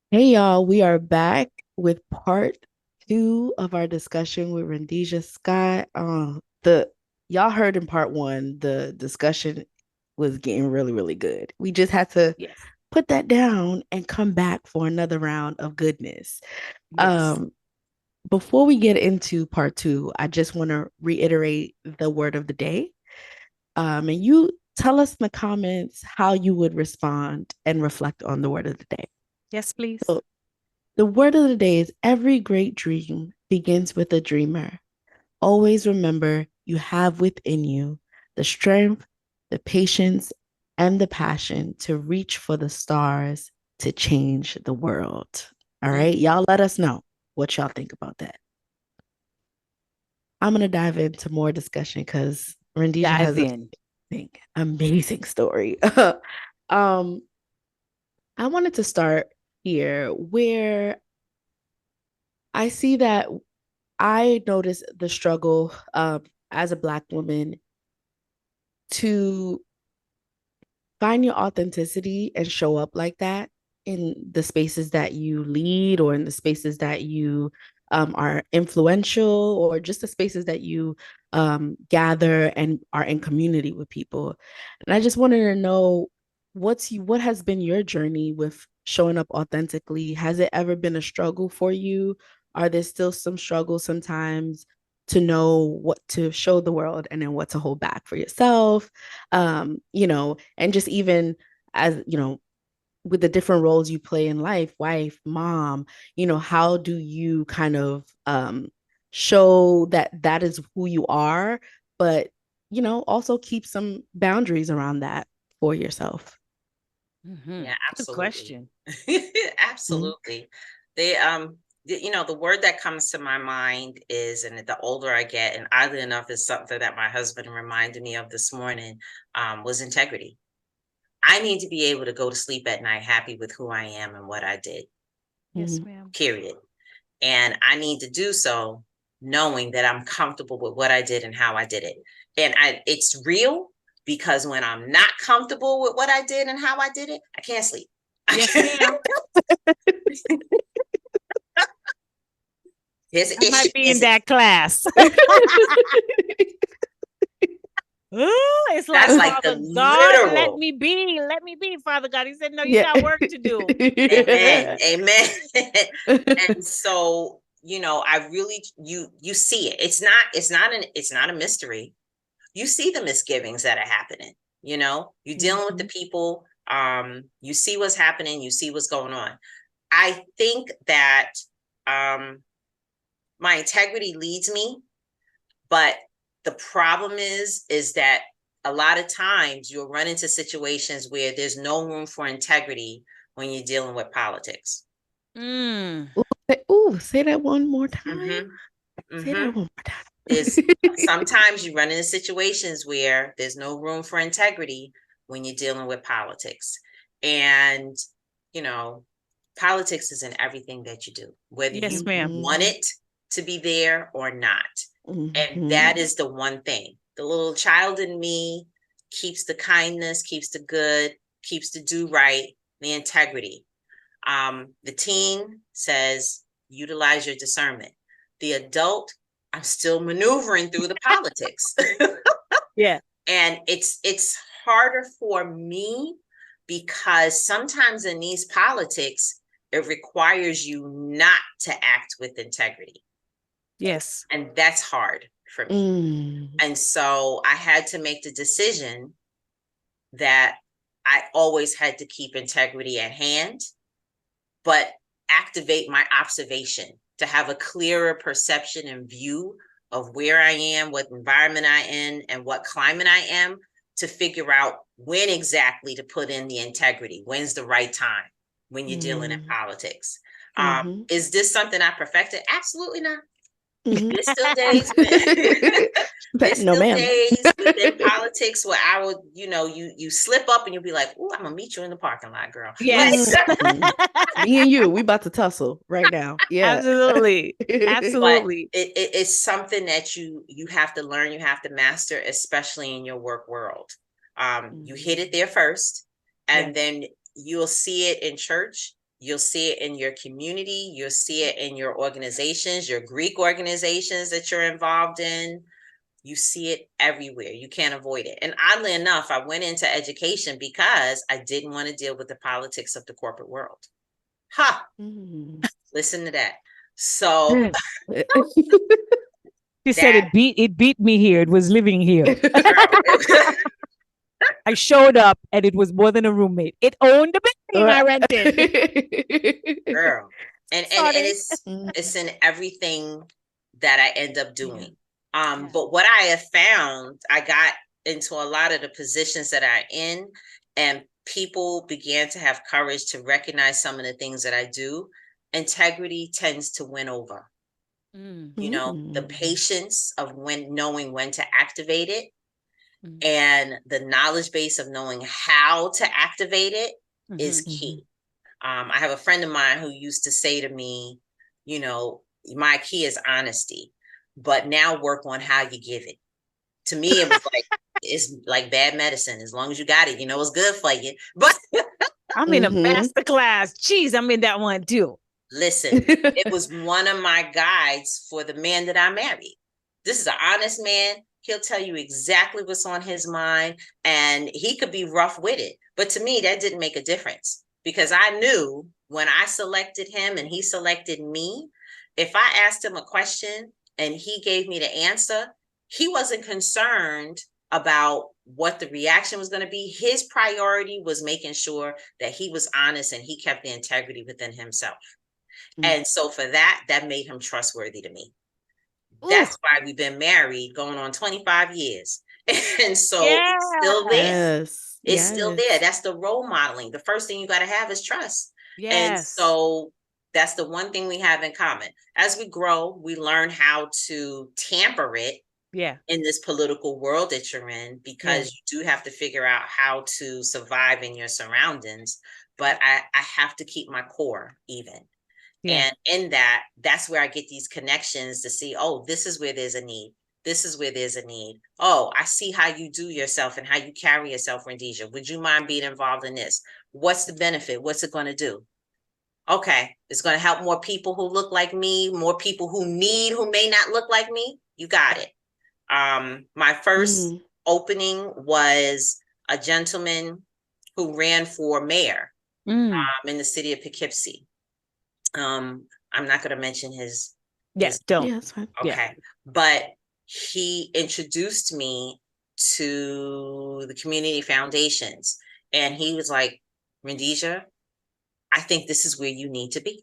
Hey y'all, we are back with part two of our discussion with Rendeja Scott. The Y'all heard in part one, the discussion was getting really, really good. We just had to Yes. put that down and come back for another round of goodness. Yes. Um, Before we get into part two, I just want to reiterate the word of the day. And you tell us in the comments how you would respond and reflect on the word of the day. Yes, please. So the word of the day is every great dream begins with a dreamer. Always remember you have within you the strength, the patience, and the passion to reach for the stars to change the world. All right. Mhm. Y'all let us know what y'all think about that. I'm going to dive into more discussion because Rendija Dive has a in. amazing story. um, I wanted to start here where I see that I noticed the struggle as a Black woman to find your authenticity and show up like that in the spaces that you lead or in the spaces that you are influential or just the spaces that you gather and are in community with people. And I just wanted to know what has been your journey with showing up authentically? Has it ever been a struggle for you? Are there still some struggles sometimes to know what to show the world and then what to hold back for yourself? And just even as, with the different roles you play in life, wife, mom, how do you kind of show that that is who you are, but, also keep some boundaries around that for yourself? Hmm. Yeah, Good absolutely. question. Mm-hmm. Absolutely. The word that comes to my mind is, and the older I get, and oddly enough, is something that my husband reminded me of this morning, was integrity. I need to be able to go to sleep at night happy with who I am and what I did, Yes, Mm-hmm. ma'am. period. And I need to do so knowing that I'm comfortable with what I did and how I did it. And it's real because when I'm not comfortable with what I did and how I did it, I can't sleep. I Yes, can't. ma'am. There's an I issue. might be in that class. Ooh, it's like, That's like the Father God, let literal. me be. Let me be, Father God. He said, no, you Yeah. got work to do. Amen. Amen. And so, I really you see it. It's not a mystery. You see the misgivings that are happening. You're dealing with the Mhm. people. You see what's happening, you see what's going on. I think that um my integrity leads me, but the problem is that a lot of times you'll run into situations where there's no room for integrity when you're dealing with politics. Mm. Say that one more time. Mm-hmm. Say that Mm-hmm. one more time. There's sometimes you run into situations where there's no room for integrity when you're dealing with politics. And, you know, politics is in everything that you do, whether Yes, you ma'am. want Mhm. it to be there or not. And that Mhm. is the one thing. The little child in me keeps the kindness, keeps the good, keeps the do right, the integrity. The teen says, utilize your discernment. The adult, I'm still maneuvering through the politics. Yeah. And it's harder for me because sometimes in these politics, it requires you not to act with integrity. Yes. And that's hard for me. Mm. And so I had to make the decision that I always had to keep integrity at hand, but activate my observation to have a clearer perception and view of where I am, what environment I am, and what climate I am to figure out when exactly to put in the integrity. When's the right time when you're dealing in Mm. politics? Mhm. Is this something I perfected? Absolutely not. Mhm. There's still days when there's No, still ma'am. days within politics where I would, you slip up and you'll be like, "Oh, I'm gonna meet you in the parking lot, girl." Yes. Mm. Me and you, we about to tussle right now. Yeah. Absolutely. But Absolutely. it's something that you have to learn, you have to master, especially in your work world. You hit it Mhm. there first, Yeah. and then you'll see it in church, You'll see it in your community. You'll see it in your organizations, your Greek organizations that you're involved in. You see it everywhere. You can't avoid it. And oddly enough, I went into education because I didn't want to deal with the politics of the corporate world. Ha! Listen to that. So She said it beat me here. It was living here. girl, I showed up and it was more than a roommate. It owned the building I rented. girl. And it's in everything that I end up doing. But what I have found, I got into a lot of the positions that I'm in, and people began to have courage to recognize some of the things that I do. Integrity tends to win over. You know, the patience of knowing when to activate it, and the knowledge base of knowing how to activate it is key. I have a friend of mine who used to say to me, you know, my key is honesty, but now work on how you give it. To me, it was like, it's like bad medicine. As long as you got it, you know, it's good for you. But I'm in a master class. Jeez, I'm in that one too. Listen, it was one of my guides for the man that I married. This is an honest man. He'll tell you exactly what's on his mind, and he could be rough with it. But to me, that didn't make a difference, because I knew when I selected him and he selected me, if I asked him a question and he gave me the answer, he wasn't concerned about what the reaction was going to be. His priority was making sure that he was honest and he kept the integrity within himself. And so for that made him trustworthy to me. That's why we've been married going on 25 years. And so it's still there. It's still there. That's the role modeling. The first thing you got to have is trust. And so that's the one thing we have in common. As we grow, we learn how to tamper it in this political world that you're in, because you do have to figure out how to survive in your surroundings. But I have to keep my core even. And in that's where I get these connections to see, oh, this is where there's a need. This is where there's a need. Oh, I see how you do yourself and how you carry yourself, Rhodesia. Would you mind being involved in this? What's the benefit? What's it going to do? Okay, it's going to help more people who look like me, more people who may not look like me. You got it. My first opening was a gentleman who ran for mayor in the city of Poughkeepsie. I'm not going to mention his. Don't. Yeah, that's fine. Okay. But he introduced me to the community foundations, and he was like, Rhodesia, I think this is where you need to be.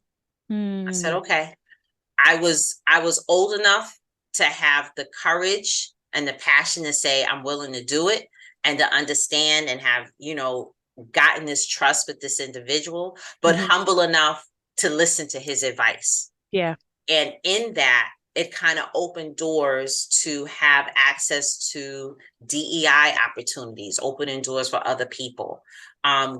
I said, okay. I was old enough to have the courage and the passion to say, I'm willing to do it, and to understand and have, you know, gotten this trust with this individual, but humble enough to listen to his advice. And in that, it kind of opened doors to have access to DEI opportunities, opening doors for other people,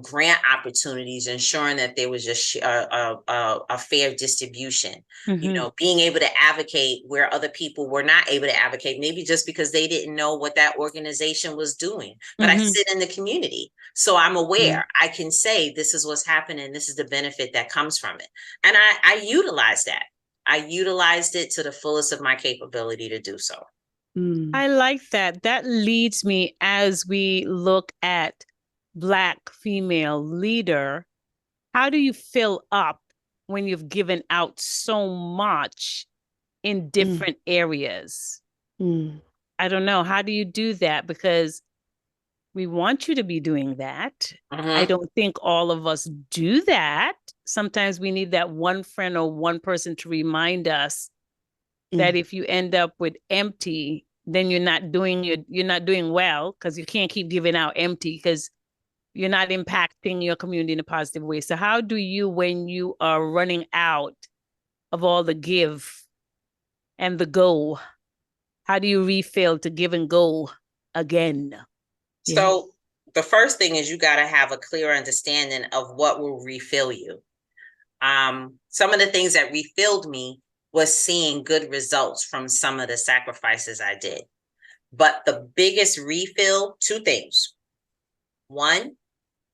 grant opportunities, ensuring that there was just a fair distribution, you know, being able to advocate where other people were not able to advocate, maybe just because they didn't know what that organization was doing. But I sit in the community, so I'm aware. I can say, this is what's happening. This is the benefit that comes from it. And I utilize that. I utilized it to the fullest of my capability to do so. I like that. That leads me, as we look at Black female leader, how do you fill up when you've given out so much in different areas? I don't know. How do you do that? Because we want you to be doing that. I don't think all of us do that. Sometimes we need that one friend or one person to remind us that if you end up with empty, then you're not doing well, because you can't keep giving out empty, because you're not impacting your community in a positive way. So how do you, when you are running out of all the give and the go, how do you refill to give and go again? So the first thing is, you got to have a clear understanding of what will refill you. Some of the things that refilled me was seeing good results from some of the sacrifices I did. But the biggest refill, two things. One,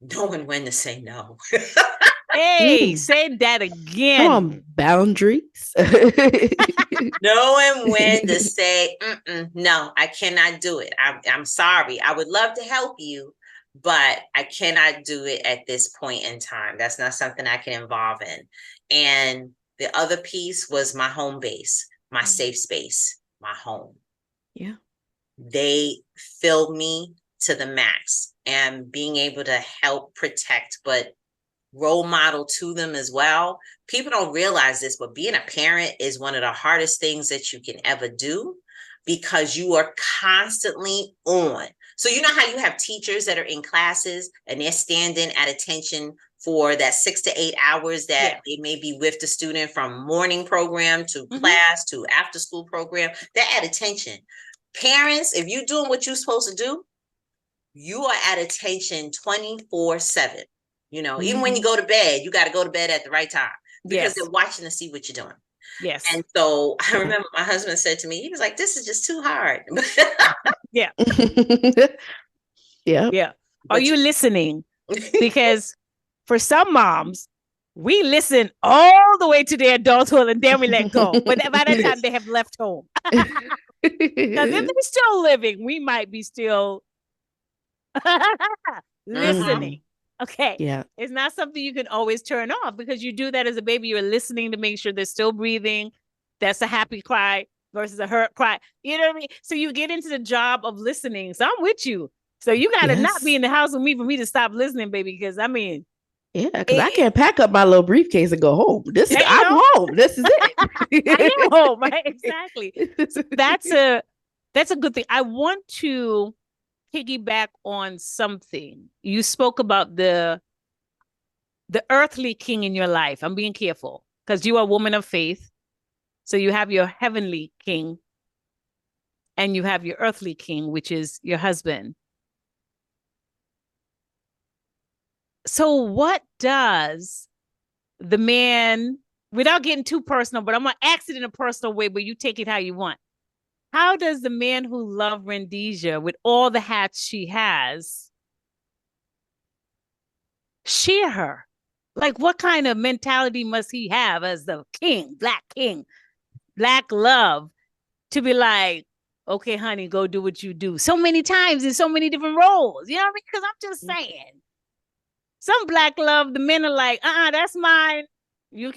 knowing when to say no. Hey, Mm. say that Come again. on, boundaries. Knowing when to say, no, I cannot do it. I'm sorry. I would love to help you, but I cannot do it at this point in time. That's not something I can involve in. And the other piece was my home base, my safe space, my home. Yeah. They filled me to the max, and being able to help protect, but role model to them as well. People don't realize this, but being a parent is one of the hardest things that you can ever do, because you are constantly on. So you know how you have teachers that are in classes and they're standing at attention for that 6 to 8 hours that they may be with the student, from morning program to class to after school program. They're at attention. Parents, if you're doing what you're supposed to do, you are at attention 24/7. You know, even when you go to bed, you got to go to bed at the right time, because they're watching to see what you're doing. Yes. And so I remember my husband said to me, he was like, "This is just too hard." Yeah. Yeah. Yeah. Are you listening? Because for some moms, we listen all the way to their adulthood and then we let go. But by that time, they have left home. Now, if they're still living, we might be still listening. Okay. Yeah. It's not something you can always turn off, because you do that as a baby. You're listening to make sure they're still breathing. That's a happy cry versus a hurt cry. You know what I mean? So you get into the job of listening. So I'm with you. So you got to not be in the house with me for me to stop listening, baby. Because I mean, yeah, because I can't pack up my little briefcase and go home. I'm home. This is it. I am home. Right? Exactly. So that's a good thing. I want to piggyback on something. You spoke about the earthly king in your life. I'm being careful because you are a woman of faith. So you have your heavenly king and you have your earthly king, which is your husband. So what does the man, without getting too personal, but I'm going to ask it in a personal way, but you take it how you want. How does the man who loved Rendesia with all the hats she has share her? Like, what kind of mentality must he have as the king, black love, to be like, okay, honey, go do what you do so many times in so many different roles? You know what I mean? Because I'm just saying, some black love, the men are like, that's mine.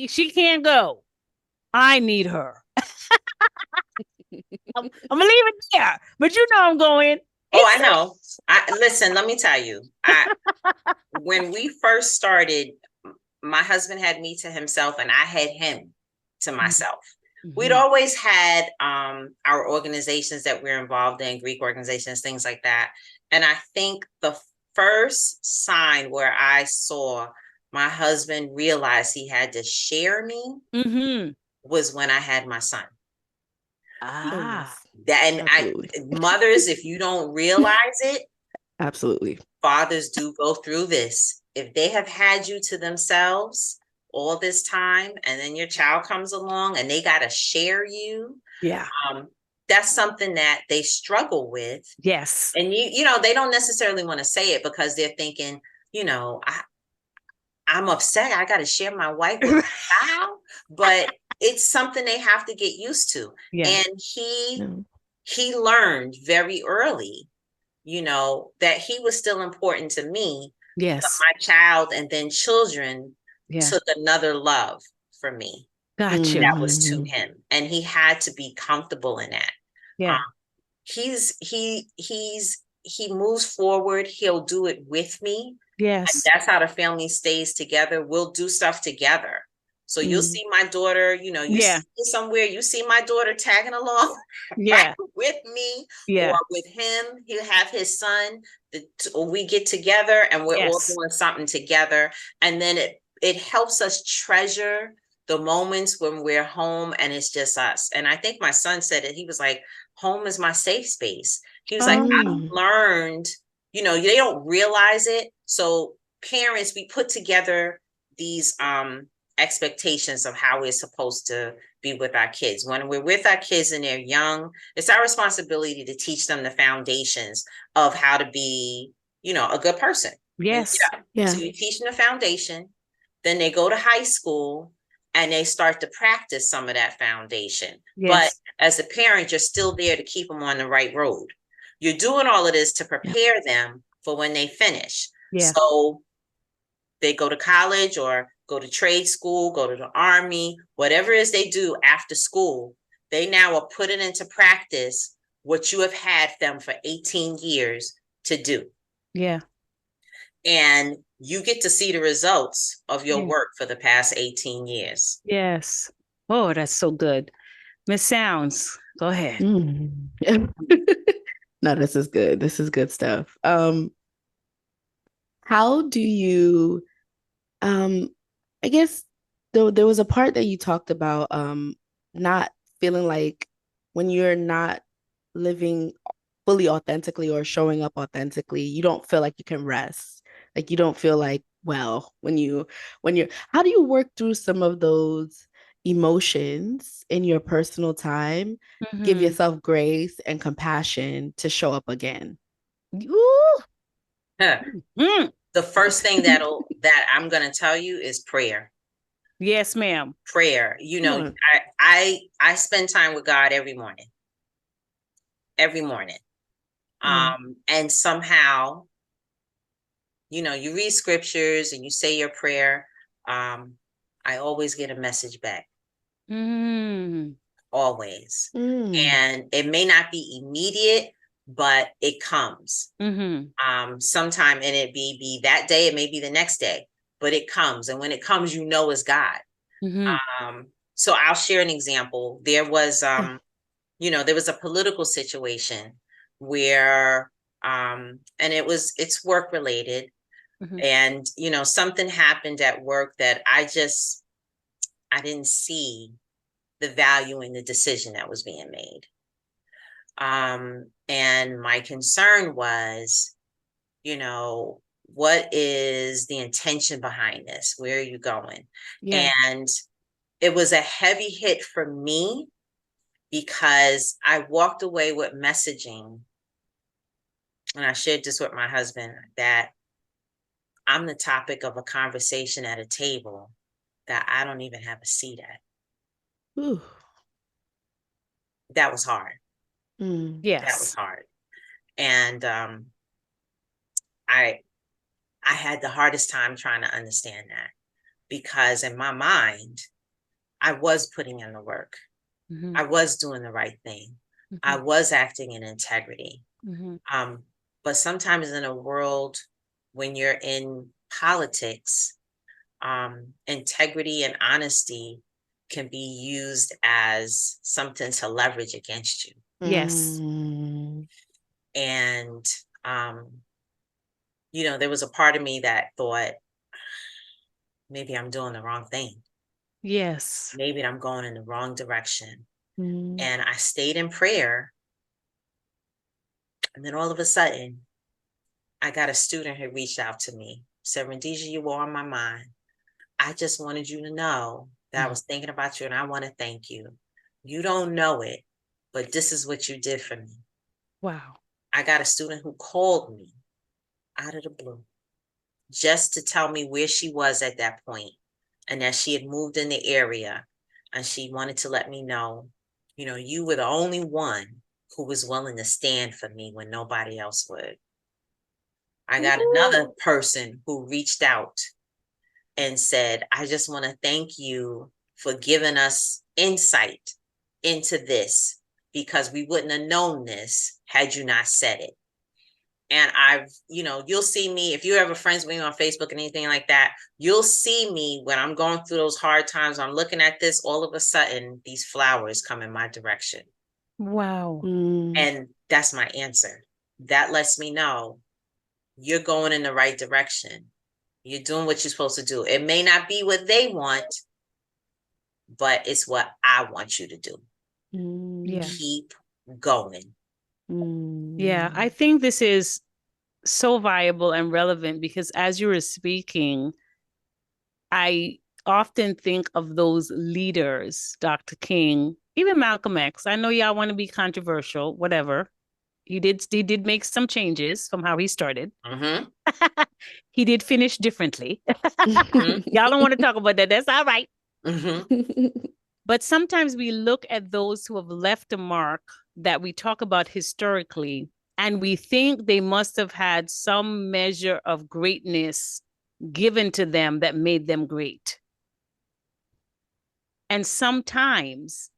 She can't go. I need her. I'm gonna leave it there, but you know I'm going. I know. Listen, let me tell you. When we first started, my husband had me to himself and I had him to myself. We'd always had our organizations that we're involved in, Greek organizations, things like that. And I think the first sign where I saw my husband realize he had to share me was when I had my son. Mothers, if you don't realize it, absolutely, fathers do go through this. If they have had you to themselves all this time, and then your child comes along and they got to share you, that's something that they struggle with. Yes. And you know, they don't necessarily want to say it because they're thinking, you know, I'm upset. I got to share my wife with my child, but it's something they have to get used to. Yeah. And he learned very early, you know, that he was still important to me. Yes. But my child and then children took another love for me. Gotcha. That was to him. And he had to be comfortable in that. Yeah. He moves forward. He'll do it with me. Yes. And that's how the family stays together. We'll do stuff together. So you'll see my daughter, you know, you see somewhere, you see my daughter tagging along with me or with him. He'll have his son, we get together and we're all doing something together. And then it helps us treasure the moments when we're home and it's just us. And I think my son said it. He was like, home is my safe space. He was like, I've learned, you know, they don't realize it. So parents, we put together these expectations of how we're supposed to be with our kids. When we're with our kids and they're young, it's our responsibility to teach them the foundations of how to be, you know, a good person. Yes. So you teach them the foundation. Then they go to high school and they start to practice some of that foundation. But Yes. as a parent, you're still there to keep them on the right road. You're doing all of this to Yeah. prepare them for when they finish. Yeah. So they go to college or go to trade school, go to the army, whatever it is they do after school, they now are putting into practice what you have had them for 18 years to do. Yeah. And you get to see the results of your Yeah. work for the past 18 years. Yes. Oh, that's so good. Miss Sounds, go ahead. Mm. No, this is good. This is good stuff. How do you Um, I guess though there was a part that you talked about not feeling like when you're not living fully authentically or showing up authentically, you don't feel like you can rest. Like you don't feel like, well, when you're how do you work through some of those emotions in your personal time? Give Mm-hmm. yourself grace and compassion to show up again. Ooh. Huh. Mm. The first thing that I'm going to tell you is prayer. Yes, ma'am. Prayer. You Come know, on. I spend time with God every morning. Every morning. Mm, And somehow, you know, you read scriptures and you say your prayer. I always get a message back. Mm. Always. mm, And it may not be immediate, but it comes. Mm-hmm. Sometime, and be that day, it may be the next day, but it comes. And when it comes, you know it's God. Mm-hmm. So I'll share an example. There was yeah. there was a political situation where and it's work related. Mm-hmm. And something happened at work that I didn't see the value in the decision that was being made. And my concern was, what is the intention behind this? Where are you going? Yeah. And it was a heavy hit for me because I walked away with messaging, and I shared this with my husband, that I'm the topic of a conversation at a table that I don't even have a seat at. Ooh. That was hard. Mm, That was Yes. hard. And I I had the hardest time trying to understand that, because in my mind, I was putting in the work. Mm-hmm. I was doing the right thing. Mm-hmm. I was acting in integrity. Mm-hmm. Um, but sometimes in a world when you're in politics, integrity and honesty can be used as something to leverage against you. Yes. mm, And, there was a part of me that thought, maybe I'm doing the wrong thing. Yes. Maybe I'm going in the wrong direction. mm, And I stayed in prayer. And then all of a sudden, I got a student who reached out to me, said, Rhodesia, you were on my mind. I just wanted you to know that I mm. was thinking about you and I want to thank you. You don't know it, but this is what you did for me. Wow. I got a student who called me out of the blue just to tell me where she was at that point and that she had moved in the area, and she wanted to let me know, you were the only one who was willing to stand for me when nobody else would. I got another Ooh. person who reached out and said, I just want to thank you for giving us insight into this, because we wouldn't have known this had you not said it. And you'll see me, if you're ever friends with me on Facebook and anything like that, you'll see me when I'm going through those hard times. I'm looking at this, all of a sudden, these flowers come in my direction. Wow. Mm, And that's my answer. That lets me know you're going in the right direction. You're doing what you're supposed to do. It may not be what they want, but it's what I want you to do. Yeah. mm, Keep going. Yeah. I mm. think this is so viable and relevant because as you were speaking, I often think of those leaders, Dr. King, even Malcolm X. I know y'all want to be controversial, whatever. He did make some changes from how he started. Mm-hmm. He did finish differently. Mm-hmm. Y'all don't want to talk about that. That's all right. Mm-hmm. But sometimes we look at those who have left a mark that we talk about historically, and we think they must have had some measure of greatness given to them that made them great. And sometimes,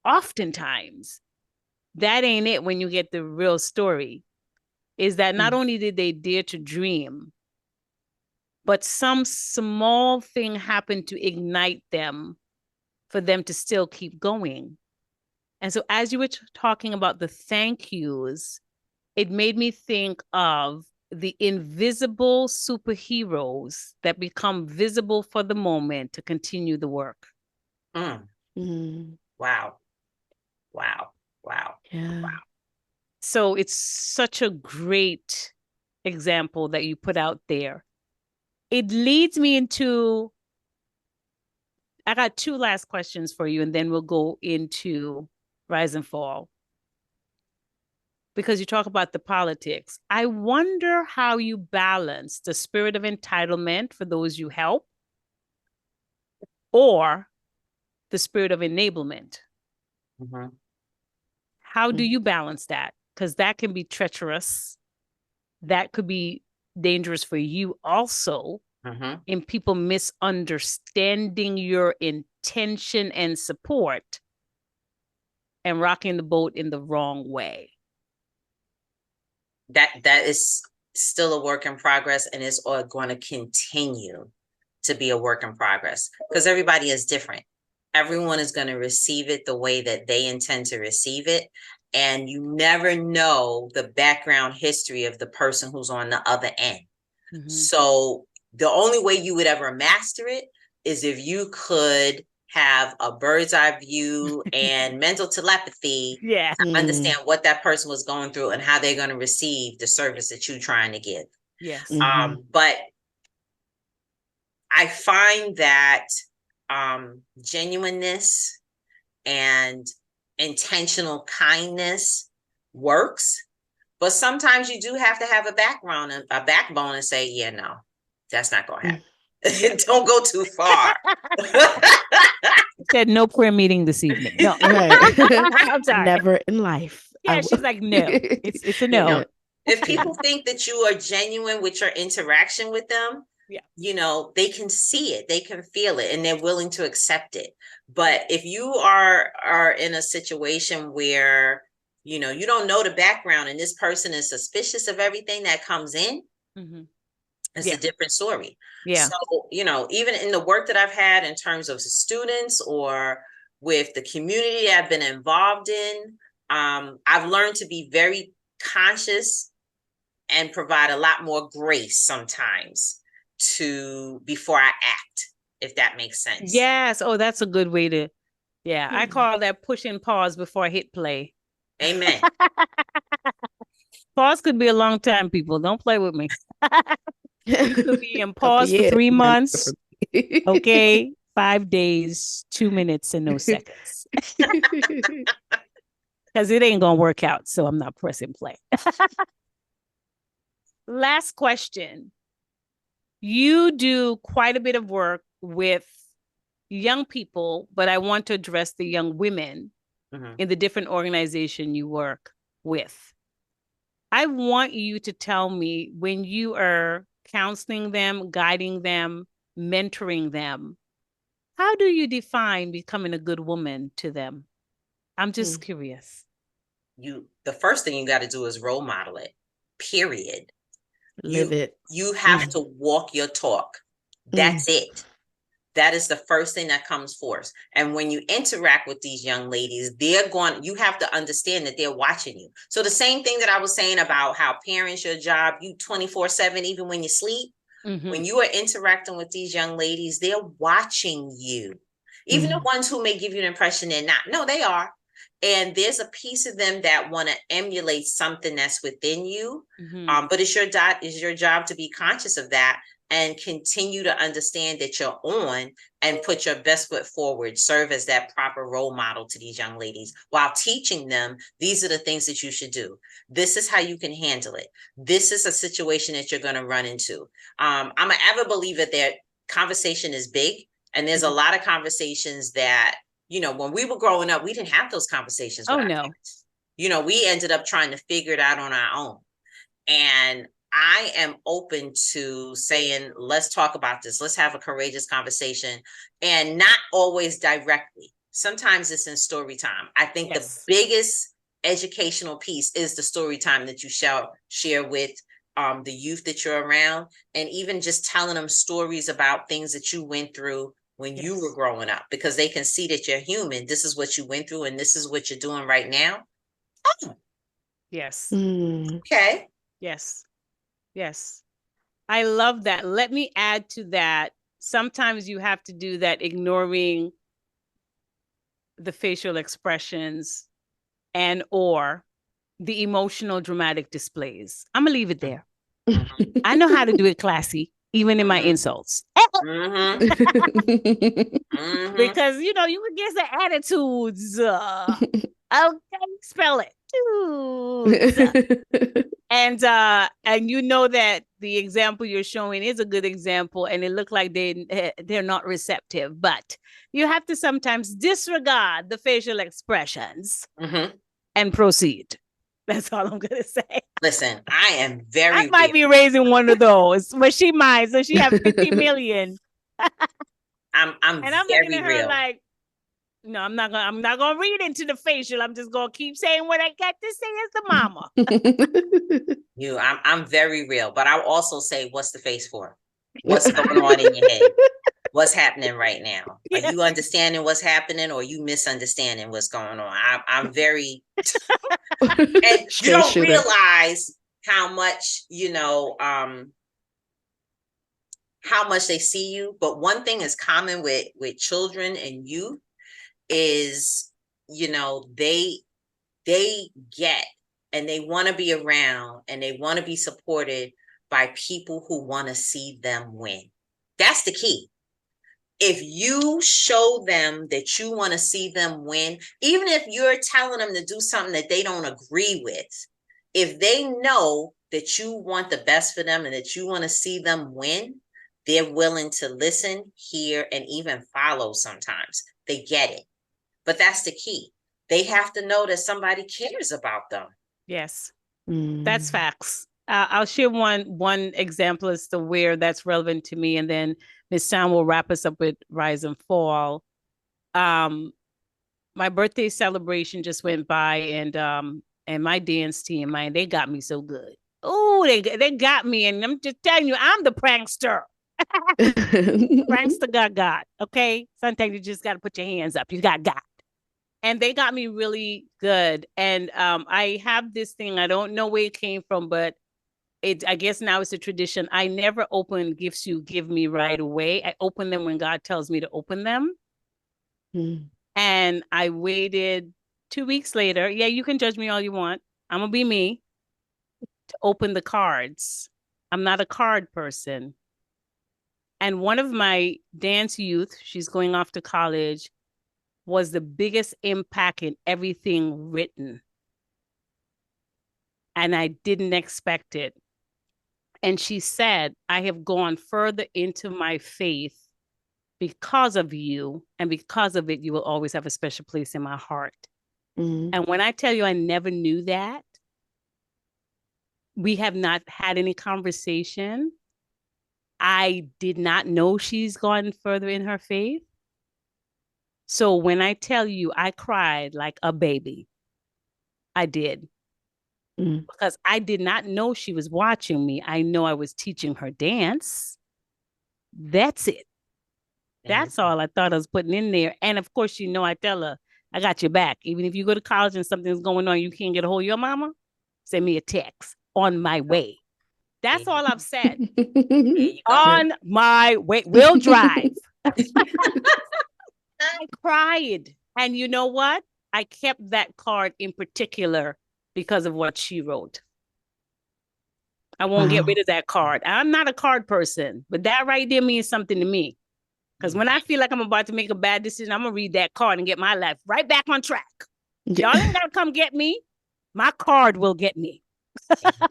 oftentimes, that ain't it when you get the real story. Is that not only did they dare to dream, but some small thing happened to ignite them for them to still keep going. And so, as you were talking about the thank yous, it made me think of the invisible superheroes that become visible for the moment to continue the work. Mm. Mm. Wow. Wow. Wow. Yeah. Wow. So, it's such a great example that you put out there. It leads me into, I got two last questions for you, and then we'll go into Rise and Fall. Because you talk about the politics. I wonder how you balance the spirit of entitlement for those you help or the spirit of enablement. Mm-hmm. How do you balance that? Because that can be treacherous. That could be dangerous for you also, Mm-hmm. in people misunderstanding your intention and support and rocking the boat in the wrong way. That is still a work in progress, and it's all going to continue to be a work in progress because everybody is different. Everyone is going to receive it the way that they intend to receive it. And you never know the background history of the person who's on the other end. Mm-hmm. So the only way you would ever master it is if you could have a bird's eye view and mental telepathy to understand what that person was going through and how they're going to receive the service that you're trying to give. Yes. But I find that genuineness and intentional kindness works, but sometimes you do have to have a backbone and say, yeah, no, that's not going to happen. Don't go too far. Said no prayer meeting this evening. No, right. I'm sorry. Never in life. Yeah, she's like, no, it's a no. You know, if people think that you are genuine with your interaction with them, you know, they can see it, they can feel it, and they're willing to accept it. But if you are in a situation where, you know, you don't know the background and this person is suspicious of everything that comes in, it's a different story. So, you know, even in the work that I've had in terms of students or with the community I've been involved in, I've learned to be very conscious and provide a lot more grace sometimes before I act, if that makes sense. Yes. Oh, that's a good way to, I call that push and pause before I hit play. Amen. Pause could be a long time, people. Don't play with me. We could be in pause for 3 months. Okay. 5 days, 2 minutes, and no seconds. Because it ain't going to work out. So I'm not pressing play. Last question. You do quite a bit of work with young people, but I want to address the young women in the different organization you work with. I want you to tell me, when you are counseling them, guiding them, mentoring them, how do you define becoming a good woman to them? I'm just curious. The first thing you got to do is role model it, period. Live it. You have to walk your talk. That's it. That is the first thing that comes forth. And when you interact with these young ladies, you have to understand that they're watching you. So the same thing that I was saying about how parents, your job, you 24/7, even when you sleep, when you are interacting with these young ladies, they're watching you. Even the ones who may give you the impression they're not. No, they are. And there's a piece of them that want to emulate something that's within you. But it's your job to be conscious of that and continue to understand that you're on and put your best foot forward, serve as that proper role model to these young ladies while teaching them these are the things that you should do. This is how you can handle it. This is a situation that you're going to run into. I'm an avid believer that conversation is big, and there's a lot of conversations that, you know, when we were growing up, we didn't have those conversations with our parents. You know, we ended up trying to figure it out on our own. And I am open to saying, let's talk about this. Let's have a courageous conversation, and not always directly. Sometimes it's in story time. I think the biggest educational piece is the story time that you share with the youth that you're around, and even just telling them stories about things that you went through when you were growing up, because they can see that you're human. This is what you went through, and this is what you're doing right now. Oh, yes. Okay. Yes. Yes. I love that. Let me add to that. Sometimes you have to do that, ignoring the facial expressions and or the emotional dramatic displays. I'm gonna leave it there. I know how to do it classy, even in my insults. Because, you know, you can get the attitudes. Okay, spell it. And you know that the example you're showing is a good example, and it looked like they're not receptive, but you have to sometimes disregard the facial expressions and proceed. That's all I'm gonna say. Listen, I am very I might be raising one of those, but she might, so she have 50 million. I'm and I'm very looking at her real. like, no, I'm not gonna read into the facial. I'm just gonna keep saying what I got to say as the mama. I'm very real, but I'll also say, what's the face for? What's going on in your head? What's happening right now? Are you understanding what's happening, or are you misunderstanding what's going on? I'm very, and you don't realize how much, you know, how much they see you. But one thing is common with children and youth is, you know, they get, and they want to be around, and they want to be supported by people who want to see them win. That's the key. If you show them that you want to see them win, even if you're telling them to do something that they don't agree with, if they know that you want the best for them and that you want to see them win, they're willing to listen, hear, and even follow sometimes. They get it. But that's the key. They have to know that somebody cares about them. Yes, that's facts. I'll share one example as to where that's relevant to me, and then Miss Town will wrap us up with Rise and Fall. My birthday celebration just went by, and my dance team, man, they got me so good. Oh, they got me, and I'm just telling you, I'm the prankster. Prankster got. Okay, sometimes you just got to put your hands up. You got. And they got me really good. And I have this thing, I don't know where it came from, but I guess now it's a tradition. I never open gifts you give me right away. I open them when God tells me to open them. And I waited 2 weeks later. Yeah, you can judge me all you want. I'm going to be me, to open the cards. I'm not a card person. And one of my dance youth, she's going off to college, was the biggest impact in everything written. And I didn't expect it. And she said, I have gone further into my faith because of you. And because of it, you will always have a special place in my heart. And when I tell you I never knew that, we have not had any conversation. I did not know she's gone further in her faith. So when I tell you I cried like a baby, I did. Because I did not know she was watching me. I know I was teaching her dance. That's it. That's all I thought I was putting in there. And of course, you know, I tell her, I got your back. Even if you go to college and something's going on, you can't get a hold of your mama, send me a text on my way. That's all I've said. On my way. We'll drive. I cried. And you know what? I kept that card in particular because of what she wrote. I won't get rid Wow. of that card. I'm not a card person, but that right there means something to me. Because when I feel like I'm about to make a bad decision, I'm going to read that card and get my life right back on track. Yeah. Y'all ain't got to come get me. My card will get me.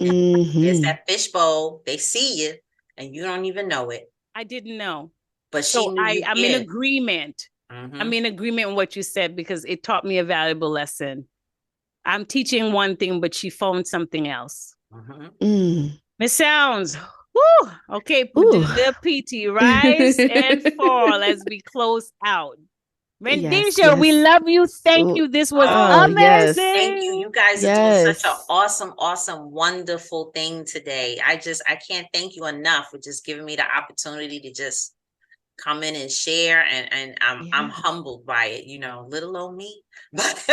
It's Hmm. that fishbowl. They see you and you don't even know it. I didn't know. But she So knew you I'm in cared. agreement. I'm in agreement with what you said because it taught me a valuable lesson. I'm teaching one thing, but she phoned something else. Mm. Miss Sounds. Woo! Okay, Ooh. the PT, rise and fall as we close out. Yes, Rendisha, we yes. love you. Thank Ooh. you. This was Oh, Oh, yes. thank you. amazing. You guys are doing such an Yes. awesome, awesome, wonderful thing today. I can't thank you enough for just giving me the opportunity to just come in and share, and I'm Yes. humbled by it, little old me. But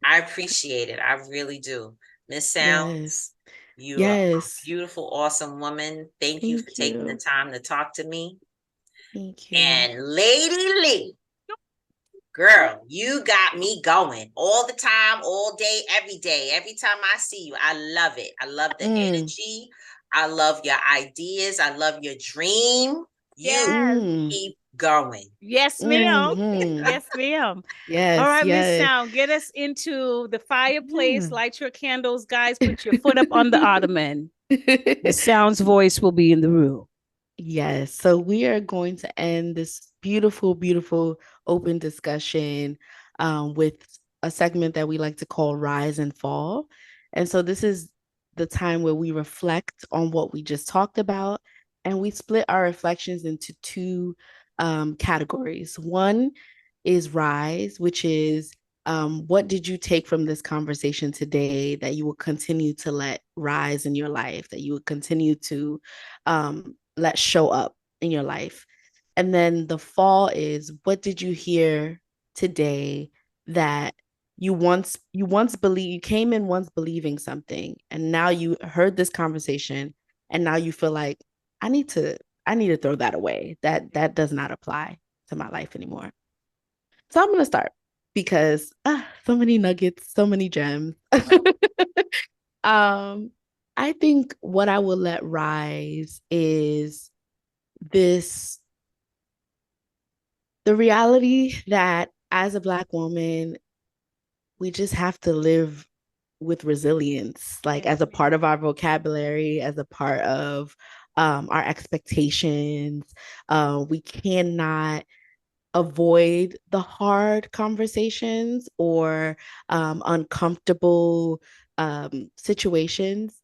I appreciate it. I really do. Miss Yes. Sounds, you are a Yes. beautiful, awesome woman. Thank you for Thank taking the you. time to talk to me. Thank you. And Lady Lee, girl, you got me going all the time, all day, every day. Every time I see you, I love it. I love the Mm. energy. I love your ideas. I love your dream. You Yes. Mm. keep going. Yes, ma'am. Hmm. Yes, ma'am. All Yes, right, Miss yes. Sound, get us into the fireplace. Mm. Light your candles, guys. Put your foot up on the ottoman. Miss Sound's voice will be in the room. Yes. So we are going to end this beautiful, beautiful open discussion with a segment that we like to call Rise and Fall. And so this is the time where we reflect on what we just talked about, and we split our reflections into two categories. One is Rise, which is what did you take from this conversation today that you will continue to let rise in your life, that you will continue to let show up in your life? And then the fall is what did you hear today that you once believe you came in once believing something, and now you heard this conversation and now you feel like I need to I need to throw that away. That does not apply to my life anymore. So I'm going to start because so many nuggets, so many gems. um I think what I will let rise is this the reality that as a Black woman, we just have to live with resilience, like Yes, as a part ma'am. of our vocabulary, as a part of our expectations. We cannot avoid the hard conversations or uncomfortable situations,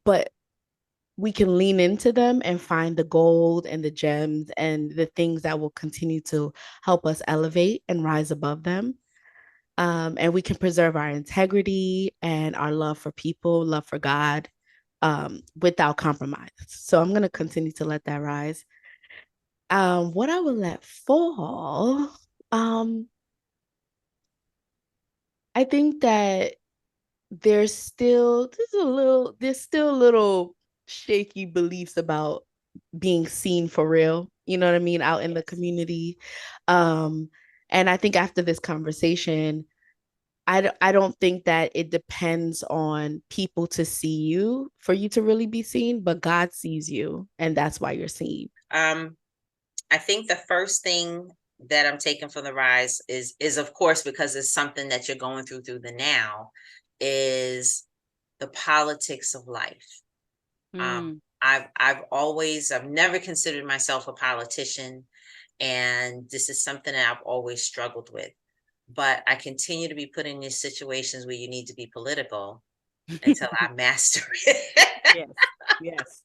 but we can lean into them and find the gold and the gems and the things that will continue to help us elevate and rise above them. And we can preserve our integrity and our love for people, love for God, without compromise. So I'm going to continue to let that rise. What I will let fall, um, I think that there's still little shaky beliefs about being seen for real, you know what I mean, out in the Yes. community. Um, and I think after this conversation, I don't think that it depends on people to see you for you to really be seen, but God sees you, and that's why you're seen. I think the first thing that I'm taking from the rise is of course, because it's something that you're going through the now, is the politics of life. Mm. I've never considered myself a politician, and this is something that I've always struggled with. But I continue to be put in these situations where you need to be political until I master it. Yes. Yes.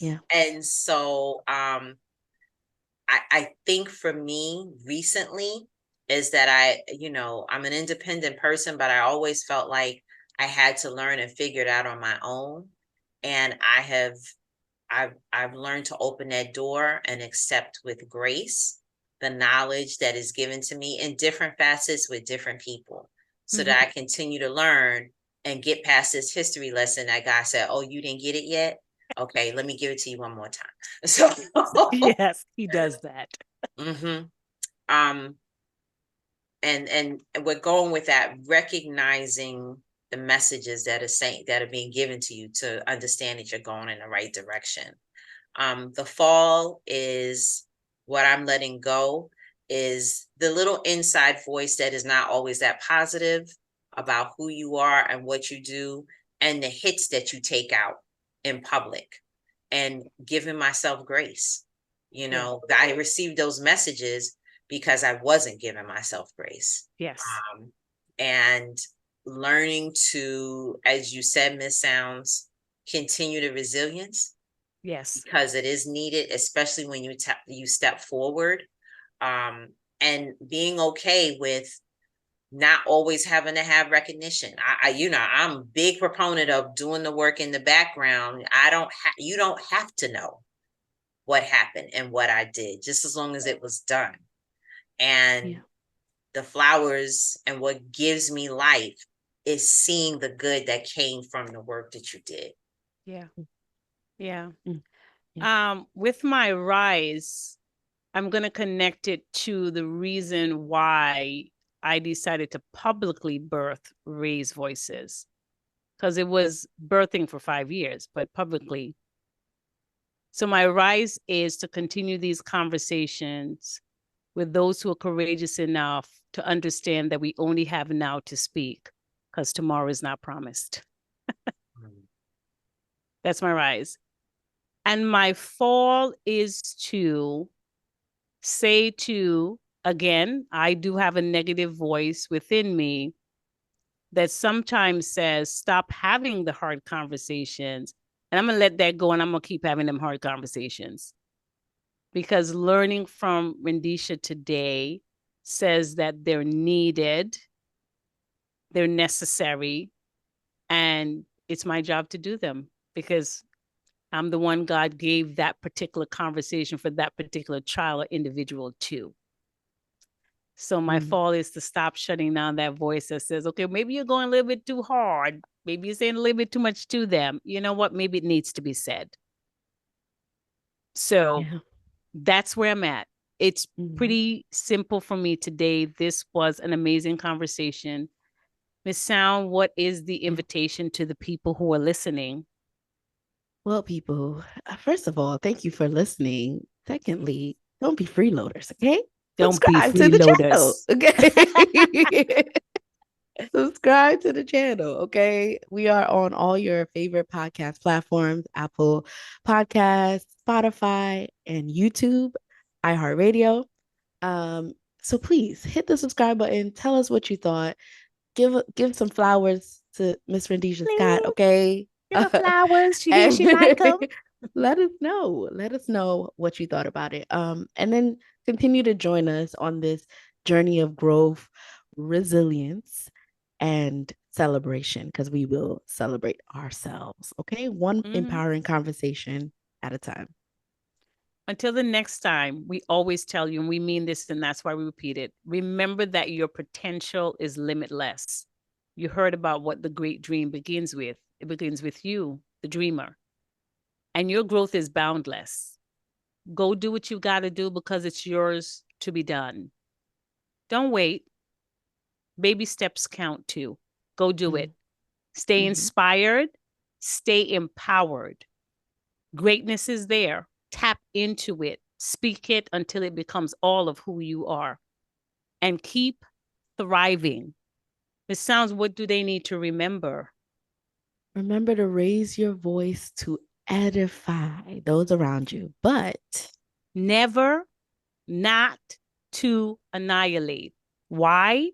Yeah. And so I think for me recently is that I'm an independent person, but I always felt like I had to learn and figure it out on my own. And I've learned to open that door and accept with grace the knowledge that is given to me in different facets with different people, so that I continue to learn and get past this history lesson that God said, "Oh, you didn't get it yet? Okay, let me give it to you one more time." So, Yes, he does that. hmm um, and we're going with that, recognizing the messages that are being given to you to understand that you're going in the right direction. The fall is what I'm letting go, is the little inside voice that is not always that positive about who you are and what you do, and the hits that you take out in public, and giving myself grace. I received those messages because I wasn't giving myself grace. Yes. And learning to, as you said, Miss Sounds, continue the resilience. Yes. Because it is needed, especially when you step forward, and being okay with not always having to have recognition. I'm a big proponent of doing the work in the background. You don't have to know what happened and what I did, just as long as it was done. And the flowers and what gives me life is seeing the good that came from the work that you did. Yeah. Yeah. Yeah. With my rise, I'm going to connect it to the reason why I decided to publicly raise voices, because it was birthing for 5 years, but publicly. So my rise is to continue these conversations with those who are courageous enough to understand that we only have now to speak, because tomorrow is not promised. That's my rise. And my fall is to say to, again, I do have a negative voice within me that sometimes says, stop having the hard conversations. And I'm going to let that go, and I'm going to keep having them hard conversations. Because learning from Rendisha today says that they're needed, they're necessary, and it's my job to do them, because I'm the one God gave that particular conversation for that particular child or individual to. So my fall is to stop shutting down that voice that says, okay, maybe you're going a little bit too hard. Maybe you're saying a little bit too much to them. You know what? Maybe it needs to be said. So that's where I'm at. It's pretty simple for me today. This was an amazing conversation. Miss Sound, what is the invitation to the people who are listening? Well, people, first of all, thank you for listening. Secondly, don't be freeloaders, okay? Don't be Subscribe to the channel, freeloaders. okay? Subscribe to the channel, okay? We are on all your favorite podcast platforms: Apple Podcasts, Spotify, and YouTube, iHeartRadio. So please hit the subscribe button. Tell us what you thought. Give some flowers to Miss Rendisha Scott, okay? Give her flowers. She And she like them. let us know. Let us know what you thought about it. And then continue to join us on this journey of growth, resilience, and celebration, because we will celebrate ourselves. Okay. One empowering conversation at a time. Until the next time, we always tell you, and we mean this, and that's why we repeat it. Remember that your potential is limitless. You heard about what the great dream begins with. It begins with you, the dreamer. And your growth is boundless. Go do what you got to do, because it's yours to be done. Don't wait. Baby steps count too. Go do it. Stay inspired. Stay empowered. Greatness is there. Tap into it. Speak it until it becomes all of who you are. And keep thriving. It sounds, what do they need to remember? Remember to raise your voice to edify those around you, but never not to annihilate. Why?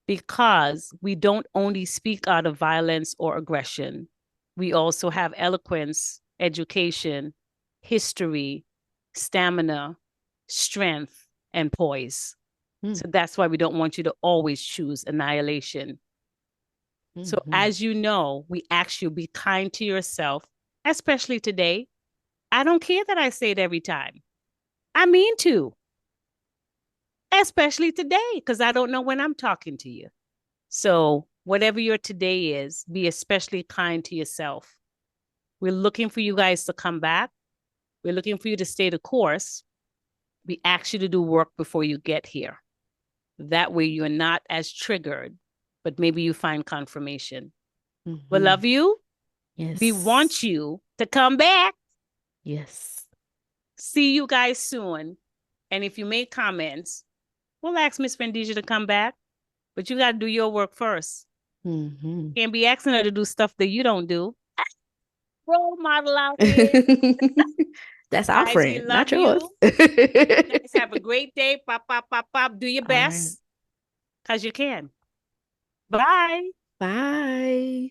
Because we don't only speak out of violence or aggression. We also have eloquence, education, history, stamina, strength, and poise. So that's why we don't want you to always choose annihilation. So as you know, we ask you, be kind to yourself, especially today. I don't care that I say it every time. I mean to, especially today, because I don't know when I'm talking to you. So whatever your today is, be especially kind to yourself. We're looking for you guys to come back. We're looking for you to stay the course. We ask you to do work before you get here. That way you're not as triggered, but maybe you find confirmation. We love you. Yes. We want you to come back. Yes. See you guys soon. And if you make comments, we'll ask Miss Vendija to come back. But you got to do your work first. Can't be asking her to do stuff that you don't do. Role model out here. That's our Guys, we friend, not love yours. you. Guys, have a great day. Pop, pop, pop, pop. Do your All right. best because you can. Bye. Bye.